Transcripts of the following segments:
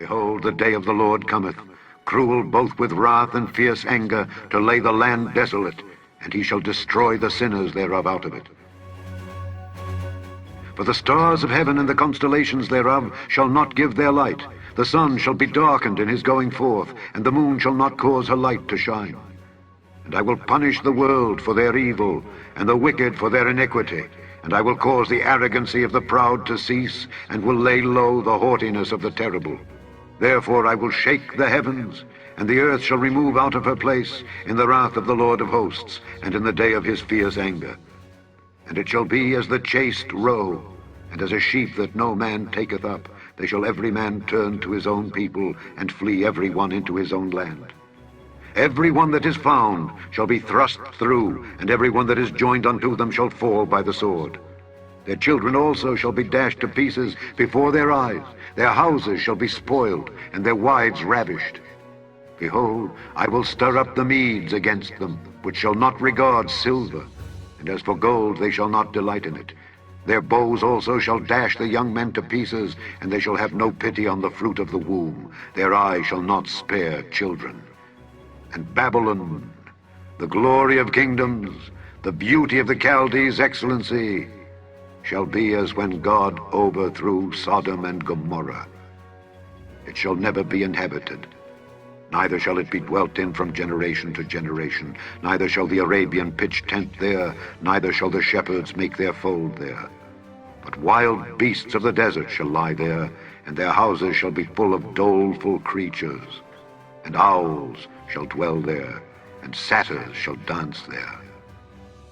Behold, the day of the Lord cometh, cruel both with wrath and fierce anger, to lay the land desolate, and he shall destroy the sinners thereof out of it. For the stars of heaven and the constellations thereof shall not give their light. The sun shall be darkened in his going forth, and the moon shall not cause her light to shine. And I will punish the world for their evil, and the wicked for their iniquity. And I will cause the arrogancy of the proud to cease, and will lay low the haughtiness of the terrible. Therefore I will shake the heavens, and the earth shall remove out of her place in the wrath of the Lord of hosts, and in the day of his fierce anger. And it shall be as the chaste roe, and as a sheep that no man taketh up. They shall every man turn to his own people, and flee every one into his own land. Every one that is found shall be thrust through, and every one that is joined unto them shall fall by the sword. Their children also shall be dashed to pieces before their eyes. Their houses shall be spoiled, and their wives ravished. Behold, I will stir up the Medes against them, which shall not regard silver. And as for gold, they shall not delight in it. Their bows also shall dash the young men to pieces, and they shall have no pity on the fruit of the womb. Their eye shall not spare children. And Babylon, the glory of kingdoms, the beauty of the Chaldees' excellency, shall be as when God overthrew Sodom and Gomorrah. It shall never be inhabited, neither shall it be dwelt in from generation to generation. Neither shall the Arabian pitch tent there, neither shall the shepherds make their fold there. But wild beasts of the desert shall lie there, and their houses shall be full of doleful creatures. And owls shall dwell there, and satyrs shall dance there.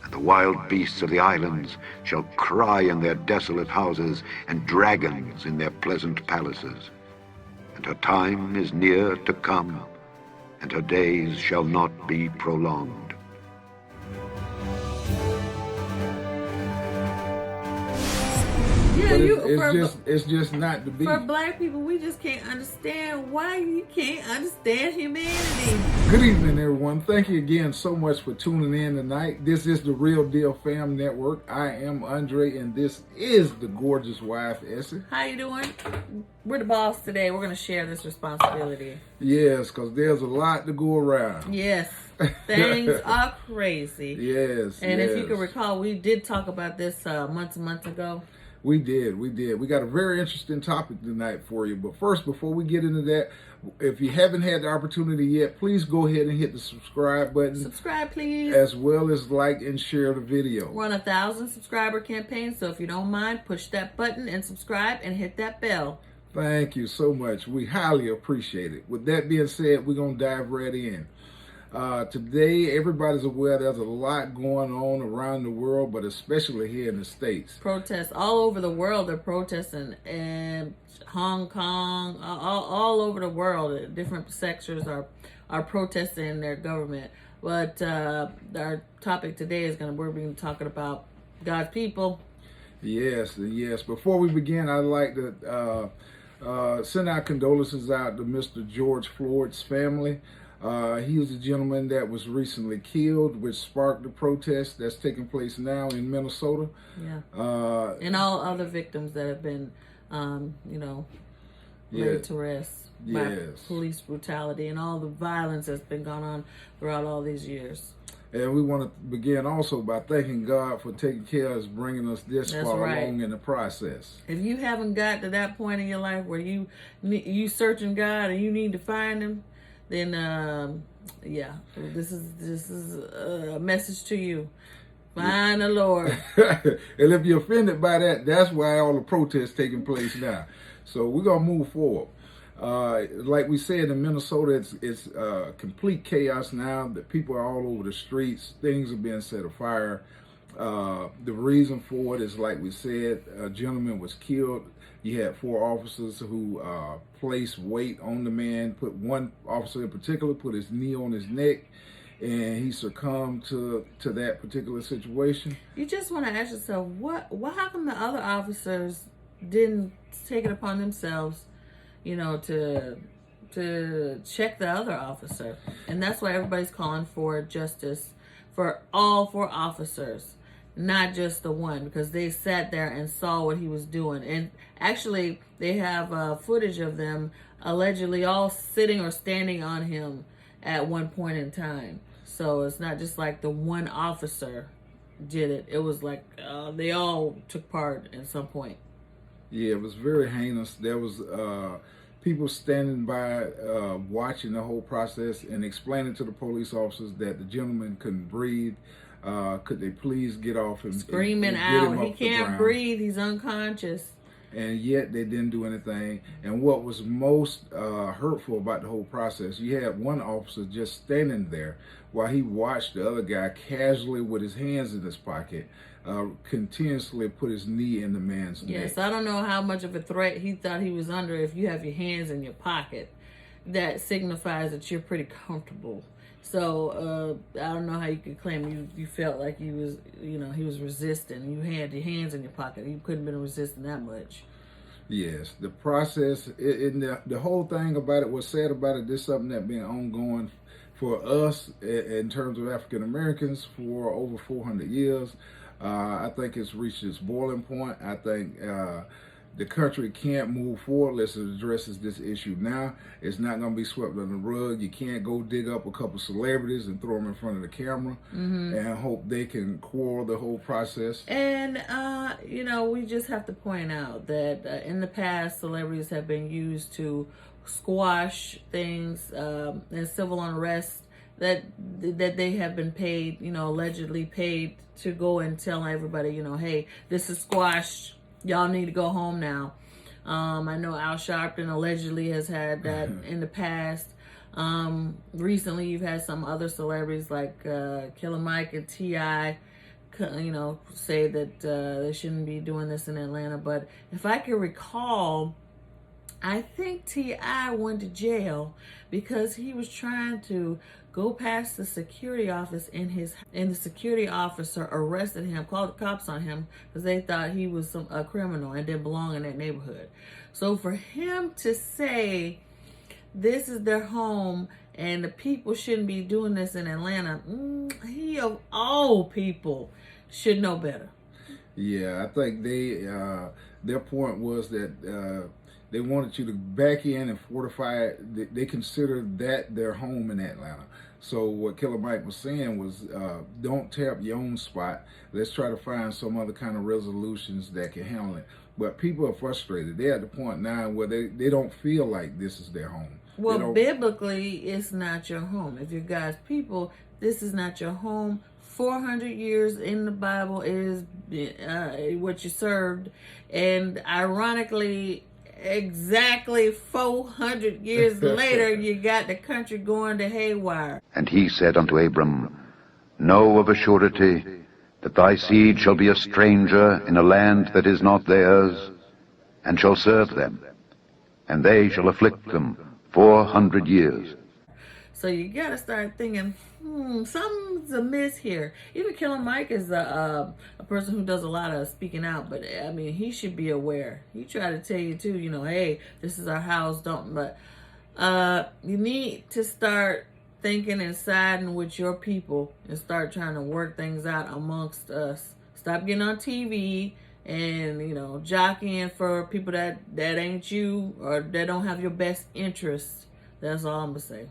And the wild beasts of the islands shall cry in their desolate houses, and dragons in their pleasant palaces. And her time is near to come, and her days shall not be prolonged. Yeah, it's just not to be. For black people, we just can't understand why you can't understand humanity. Good evening, everyone. Thank you again so much for tuning in tonight. This is the Real Deal Fam Network. I am Andre, and this is the gorgeous wife, Essie. How you doing? We're the boss today. We're going to share this responsibility. Yes, because there's a lot to go around. Yes. Things are crazy. Yes. And if you can recall, we did talk about this months and months ago. We did. We got a very interesting topic tonight for you. But first, before we get into that, if you haven't had the opportunity yet, please go ahead and hit the subscribe button. Subscribe, please. As well as like and share the video. We're on a 1,000 subscriber campaign, so if you don't mind, push that button and subscribe and hit that bell. Thank you so much. We highly appreciate it. With that being said, we're going to dive right in. Today, everybody's aware there's a lot going on around the world, but especially here in the States. Protests all over the world. They're protesting in Hong Kong, all over the world. Different sectors are protesting their government. But our topic today is we're going to be talking about God's people. Yes. Before we begin, I'd like to send our condolences out to Mr. George Floyd's family. He was a gentleman that was recently killed, which sparked the protest that's taking place now in Minnesota. Yeah. And all other victims that have been, laid to rest by police brutality and all the violence that's been going on throughout all these years. And we want to begin also by thanking God for taking care of us, bringing us this far along in the process. If you haven't got to that point in your life where you searching God and you need to find Him, then this is a message to you. Find the Lord. And if you're offended by that, that's why all the protests taking place now. So we're gonna move forward. Like we said, in Minnesota, it's complete chaos now. The people are all over the streets. Things are being set afire. The reason for it is, like we said, a gentleman was killed. You had 4 officers who placed weight on the man. Put one officer in particular, put his knee on his neck, and he succumbed to that particular situation. You just want to ask yourself, how come the other officers didn't take it upon themselves, to check the other officer? And that's why everybody's calling for justice for all 4 officers. not just the one, because they sat there and saw what he was doing. And actually, they have footage of them allegedly all sitting or standing on him at one point in time. So it's not just like the one officer did it. It was like they all took part at some point. Yeah, it was very heinous. There was people standing by watching the whole process and explaining to the police officers that the gentleman couldn't breathe. Could they please get off him? Screaming out, he can't breathe, he's unconscious. And yet they didn't do anything. And what was most hurtful about the whole process, you had one officer just standing there while he watched the other guy casually with his hands in his pocket continuously put his knee in the man's neck. Yes, I don't know how much of a threat he thought he was under. If you have your hands in your pocket, that signifies that you're pretty comfortable. So I don't know how you could claim you felt like he was, he was resisting. You had your hands in your pocket. You couldn't have been resisting that much. Yes, the process, the whole thing about it, what's sad about it, this is something that's been ongoing for us in terms of African Americans for over 400 years. I think it's reached its boiling point. I think the country can't move forward unless it addresses this issue now. It's not going to be swept under the rug. You can't go dig up a couple celebrities and throw them in front of the camera and hope they can quell the whole process. And, we just have to point out that in the past, celebrities have been used to squash things and civil unrest that they have been paid, allegedly paid to go and tell everybody, hey, this is squashed. Y'all need to go home now. I know Al Sharpton allegedly has had that in the past. Recently, you've had some other celebrities like Killer Mike and T.I., say that they shouldn't be doing this in Atlanta. But if I can recall, I think T.I. went to jail because he was trying to go past the security office and the security officer arrested him, called the cops on him because they thought he was a criminal and didn't belong in that neighborhood. So for him to say this is their home and the people shouldn't be doing this in Atlanta, he of all people should know better. Yeah, I think their point was that they wanted you to back in and fortify it. They consider that their home in Atlanta. So what Killer Mike was saying was, don't tear up your own spot. Let's try to find some other kind of resolutions that can handle it. But people are frustrated. They're at the point now where they don't feel like this is their home. Well, biblically, it's not your home. If you're God's people, this is not your home. 400 years in the Bible is what you served. And ironically, exactly 400 years later, you got the country going to haywire. And he said unto Abram, Know of a surety that thy seed shall be a stranger in a land that is not theirs, and shall serve them, and they shall afflict them 400 years. So you got to start thinking, something's amiss here. Even Killer Mike is a person who does a lot of speaking out, but I mean, he should be aware. He tried to tell you too, hey, this is our house, but you need to start thinking and siding with your people and start trying to work things out amongst us. Stop getting on TV and, jockeying for people that ain't you or that don't have your best interests. That's all I'm going to say.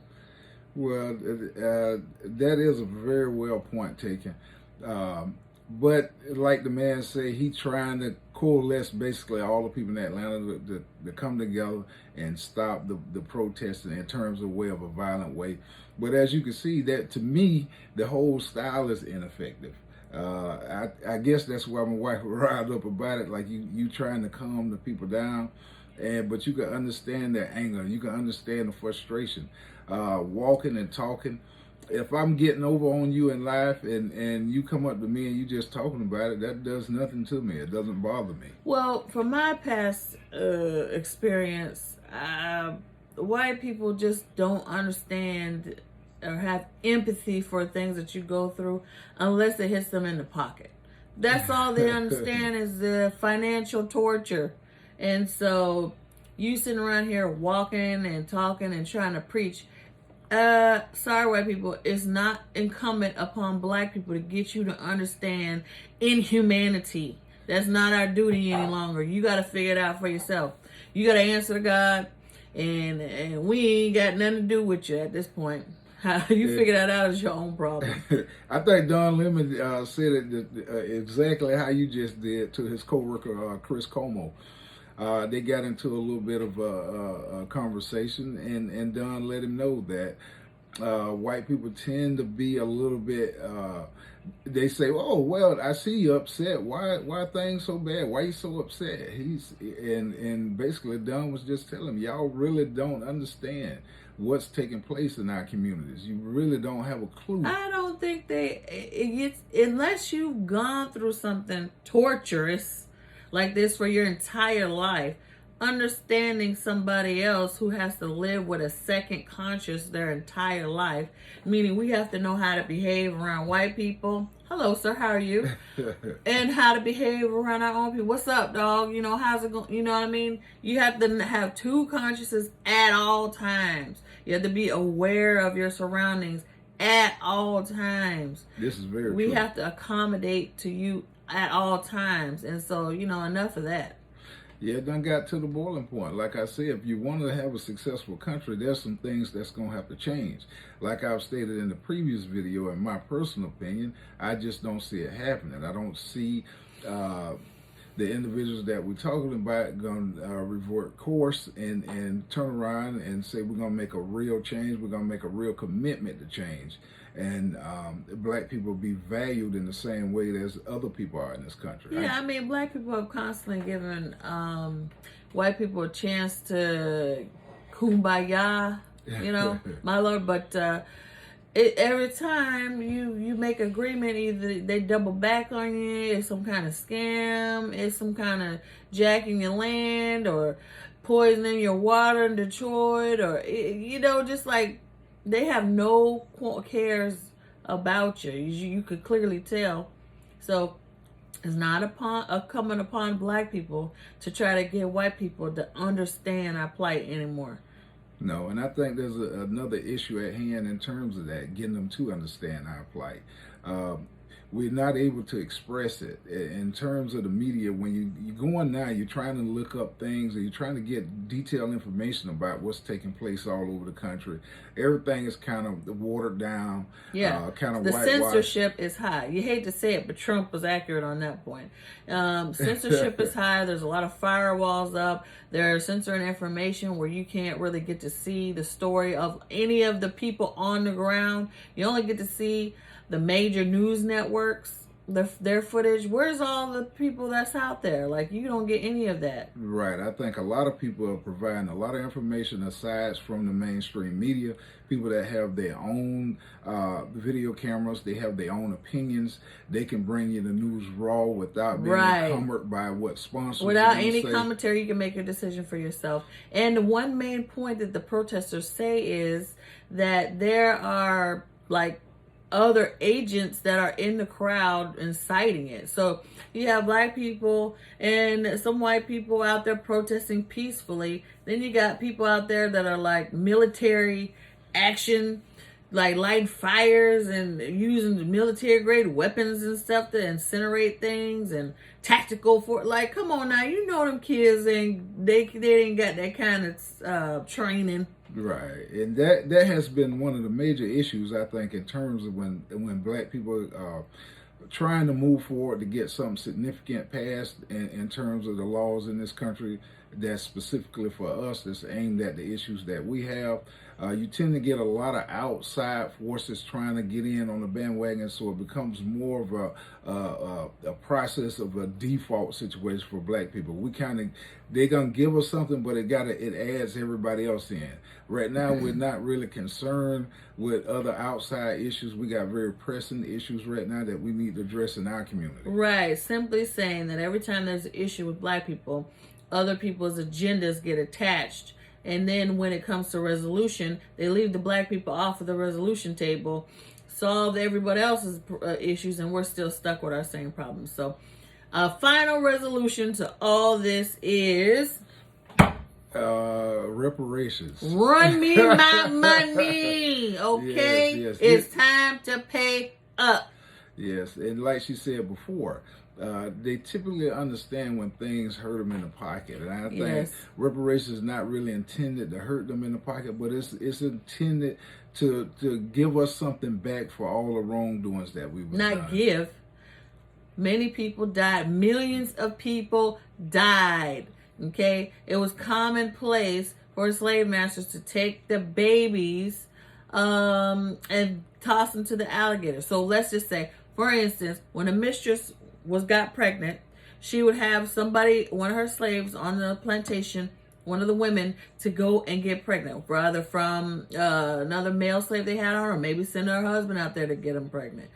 Well, that is a very well point taken. But like the man said, he trying to coalesce basically all the people in Atlanta to come together and stop the protesting in terms of way of a violent way. But as you can see, that to me, the whole style is ineffective. I guess that's why my wife riled up about it. Like you trying to calm the people down, but you can understand their anger. You can understand the frustration. Walking and talking. If I'm getting over on you in life and you come up to me and you just talking about it, that does nothing to me. It doesn't bother me. Well, from my past experience, white people just don't understand or have empathy for things that you go through unless it hits them in the pocket. That's all they understand is the financial torture. And so you sitting around here walking and talking and trying to preach. Sorry, white people, it's not incumbent upon black people to get you to understand inhumanity. That's not our duty any longer. You got to figure it out for yourself. You got to answer to God, and we ain't got nothing to do with you at this point. How you figure that out is your own problem. I think Don Lemon said it exactly how you just did to his coworker Chris Como. They got into a little bit of a conversation, and Don let him know that white people tend to be a little bit. They say, "Oh, well, I see you upset. Why are things so bad? Why are you so upset?" And basically Don was just telling him, y'all really don't understand what's taking place in our communities. You really don't have a clue. I don't think unless you've gone through something torturous like this for your entire life, understanding somebody else who has to live with a second conscience their entire life, meaning we have to know how to behave around white people. Hello, sir, how are you? And how to behave around our own people. What's up, dog? You know, how's it going? You know what I mean? You have to have two consciences at all times. You have to be aware of your surroundings at all times. This is very We true. have to accommodate to you at all times. And so, enough of that. Yeah, it done got to the boiling point. Like I said, if you want to have a successful country, there's some things that's going to have to change. Like I've stated in the previous video, in my personal opinion, I just don't see it happening. I don't see the individuals that we're talking about going to revert course and turn around and say we're going to make a real change. We're going to make a real commitment to change. And black people be valued in the same way as other people are in this country. Yeah, I mean, black people have constantly given white people a chance to kumbaya, my lord. But every time you make agreement, either they double back on you, it's some kind of scam, it's some kind of jacking your land or poisoning your water in Detroit, or just like they have no cares about you. You could clearly tell. So it's not coming upon black people to try to get white people to understand our plight anymore. No, and I think there's another issue at hand in terms of that, getting them to understand our plight. We're not able to express it in terms of the media. When you're going now, you're trying to look up things, or you're trying to get detailed information about what's taking place all over the country. Everything is kind of watered down. Yeah, kind of the whitewashed. Censorship is high. You hate to say it, but Trump was accurate on that point. Censorship is high. There's a lot of firewalls up. They're censoring information where you can't really get to see the story of any of the people on the ground. You only get to see the major news networks, their footage. Where's all the people that's out there? Like, you don't get any of that. Right. I think a lot of people are providing a lot of information aside from the mainstream media. People that have their own video cameras, they have their own opinions. They can bring you the news raw without being encumbered by what sponsors. Without any commentary, you can make your decision for yourself. And the one main point that the protesters say is that there are like other agents that are in the crowd inciting it. So you have black people and some white people out there protesting peacefully. Then you got people out there that are like military action, like lighting fires and using military grade weapons and stuff to incinerate things, and tactical like, come on now, them kids they ain't got that kind of training. Right, and that has been one of the major issues, I think, in terms of when black people are trying to move forward to get something significant passed in terms of the laws in this country that's specifically for us, that's aimed at the issues that we have. You tend to get a lot of outside forces trying to get in on the bandwagon, so it becomes more of a process of a default situation for black people. They're gonna give us something, but it adds everybody else in. Right now, we're not really concerned with other outside issues. We got very pressing issues right now that we need to address in our community. Right, simply saying that every time there's an issue with black people, other people's agendas get attached. And then when it comes to resolution, they leave the black people off of the resolution table, solve everybody else's issues, and we're still stuck with our same problems. So a final resolution to all this is Reparations. Run me my money, okay? Yes, yes. It's time to pay up. Yes, and like she said before, they typically understand when things hurt them in the pocket, and I think Yes. reparations is not really intended to hurt them in the pocket, but it's intended to give us something back for all the wrongdoings that we've done. Not give. Many people died. Millions of people died. Okay? It was commonplace for slave masters to take the babies and toss them to the alligator. So let's just say, for instance, when a mistress got pregnant, she would have somebody, one of her slaves on the plantation, one of the women, to go and get pregnant, rather from another male slave they had on, or maybe send her husband out there to get them pregnant.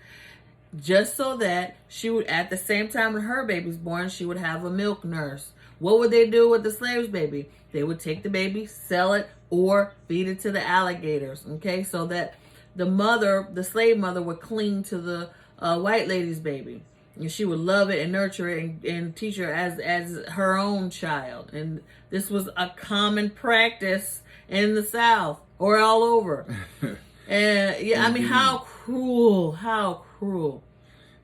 Just so that she would, at the same time when her baby's born, she would have a milk nurse. What would they do with the slave's baby? They would take the baby, sell it, or feed it to the alligators. Okay, so that the slave mother, would cling to the white lady's baby, and she would love it and nurture it and teach her as her own child. And this was a common practice in the South or all over. And yeah, I mean, how cruel!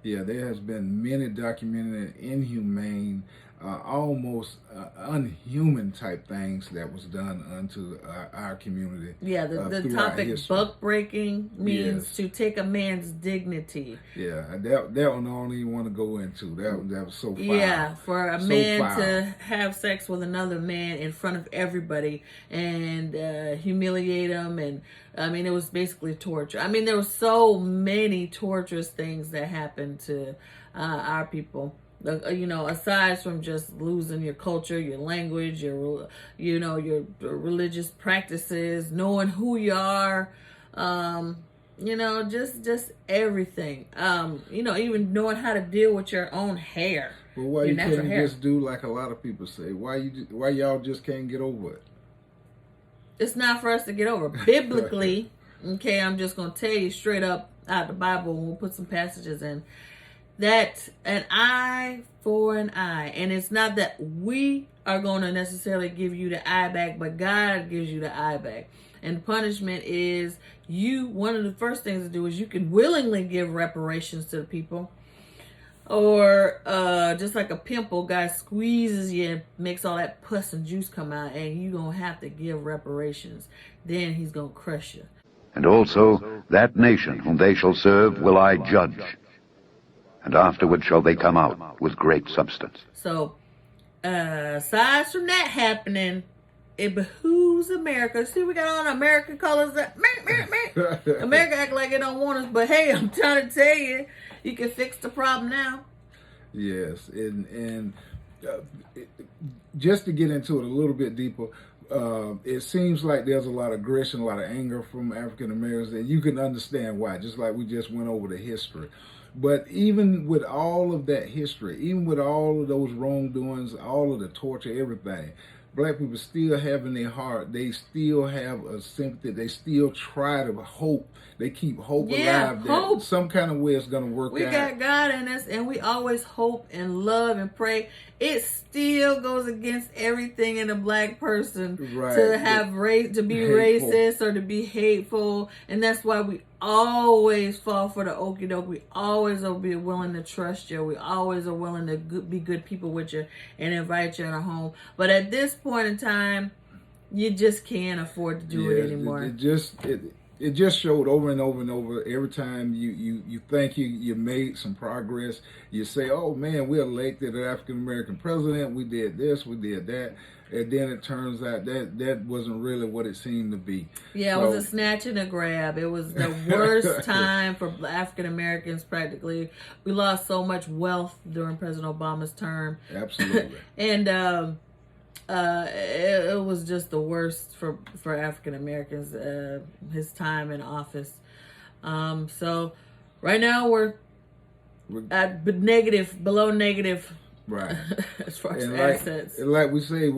Yeah, there has been many documented inhumane, almost unhuman type things that was done unto our community. Yeah, the throughout topic history. buck breaking means Yes. to take a man's dignity. Yeah, that one I don't even want to go into. That was so foul. Yeah, for a So man foul. to have sex with another man in front of everybody and humiliate him, and I mean, it was basically torture. I mean, there were so many torturous things that happened to our people. You know, aside from just losing your culture, your language, your religious practices, knowing who you are, you know, just everything. You know, even knowing how to deal with your own hair. But why your you natural can't hair. just do like a lot of people say? Why y'all just can't get over it? It's not for us to get over. Biblically, okay, I'm just going to tell you straight up out the Bible, and we'll put some passages in, that an eye for an eye. And it's not that we are going to necessarily give you the eye back, but God gives you the eye back. And the punishment is one of the first things to do is you can willingly give reparations to the people. Or just like a pimple, God squeezes you and makes all that pus and juice come out, and you're going to have to give reparations. Then he's going to crush you. And also that nation whom they shall serve will I judge, and afterward shall they come out with great substance. So, aside from that happening, it behooves America. See, we got all the American colors that America act like it don't want us, but hey, I'm trying to tell you, you can fix the problem now. Yes, and just to get into it a little bit deeper, it seems like there's a lot of aggression, a lot of anger from African Americans, and you can understand why, just like we just went over the history. But even with all of that history, even with all of those wrongdoings, all of the torture, everything, Black people still have in their heart, they still have a sympathy, they still try to hope, they keep hope alive, hope. that some kind of way it's going to work We out. got God in us, and we always hope and love and pray. It still goes against everything in a Black person Right. to have to be Hateful. racist or to be hateful, and that's why we always fall for the okie doke. We always will be willing to trust you. We always are willing to be good people with you and invite you in our home. But at this point in time, you just can't afford to do it anymore. It just showed over and over and over. Every time you think you made some progress, you say, "Oh man, we elected an African American president. We did this, we did that," and then it turns out that wasn't really what it seemed to be. Yeah, it was a snatch and a grab. It was the worst time for African Americans. Practically, we lost so much wealth during President Obama's term. Absolutely. And it was just the worst for African Americans, his time in office. So right now we're at below negative, Right. as far as And assets. like we say,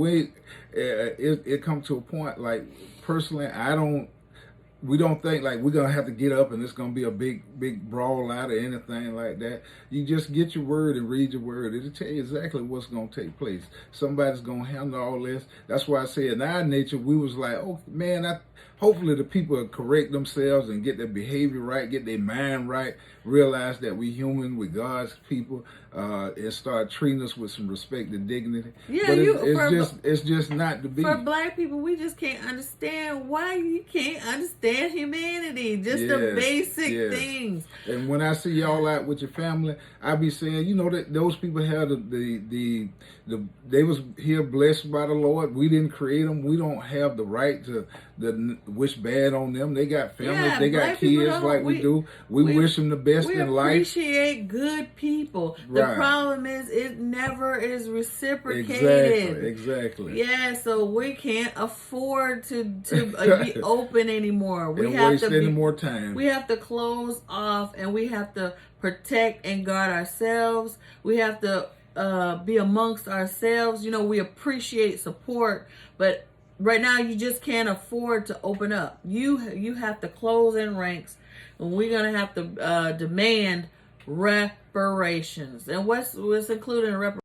it come to a point, like personally, I don't we don't think like we're gonna have to get up and it's gonna be a big brawl out or anything like that. You just get your word and read your word. It'll tell you exactly what's gonna take place. Somebody's gonna handle all this. That's why I say in our nature we was like, oh man, hopefully the people will correct themselves and get their behavior right, get their mind right, realize that we human, we God's people, and start treating us with some respect and dignity. Yeah, but it's just not to be. For black people, we just can't understand why you can't understand humanity. Just the basic things. And when I see y'all out with your family, I be saying, you know, that those people had they was here blessed by the Lord. We didn't create them. We don't have the right to wish bad on them. They got families, they got kids like we do. We wish them the best in life. We appreciate good people. The problem is it never is reciprocated. Exactly. Yeah, so we can't afford to be open anymore. We have waste any more time. We have to close off, and we have to protect and guard ourselves. We have to be amongst ourselves. You know, we appreciate support, but right now you just can't afford to open up. You have to close in ranks, and we're gonna have to demand reparations. And what's included in reparations?